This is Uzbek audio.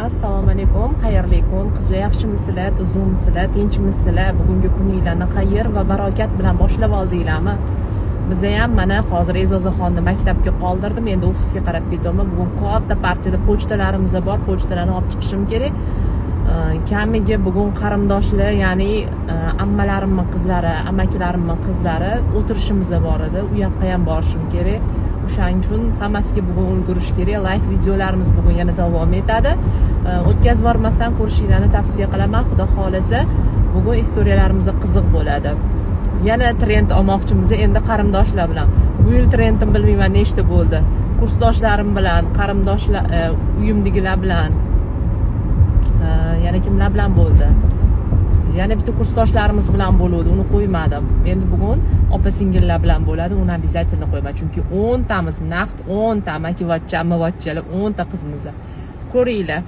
Assalomu alaykum, xayrli kun. Qizlar yaxshimisizlar, tuzukmisizlar, tinchmisizlar? Bugungi kuninglarni xayr va barokat bilan boshlab oldinglarmi? Biza ham mana hozir E'zozaxonni maktabga qoldirdim, endi ofisga qarab ketyapman. Bugun katta partiyada pochtalarimiz bor, pochtalarni olib chiqishim kerak. Kamiga bugun qarindoshlar, ya'ni ammalarimning qizlari, amakilarimning qizlari o'tirishimiz bor edi. U yoqqa ham borishim kerak. O'shaning uchun hammasiga bugun ulgurish kerak. Live videolarimiz bugun yana davom etadi. O'tkazib bormasdan ko'rishinglarni tavsiya qilaman. Xudo xolasa, bugun istoriyalarimiz qiziq bo'ladi. Yana trend olmoqchimiz endi qarindoshlar bilan. Bu yil trendim bilmayman nechta bo'ldi. Kursdoshlarim bilan, qarindoshlar, uyimdagilar bilan, yana kimlar bilan bo'ldi? Yana bitta kursdoshlarimiz bilan bo'ldi, uni qo'ymadim. Endi bugun opa-singillar bilan bo'ladi, uni обязательно qo'yman. Chunki 10 tamiz naqd, 10 ta makivachcha, ammavachchalar, 10 ta qizimiz. Ko'ringlar.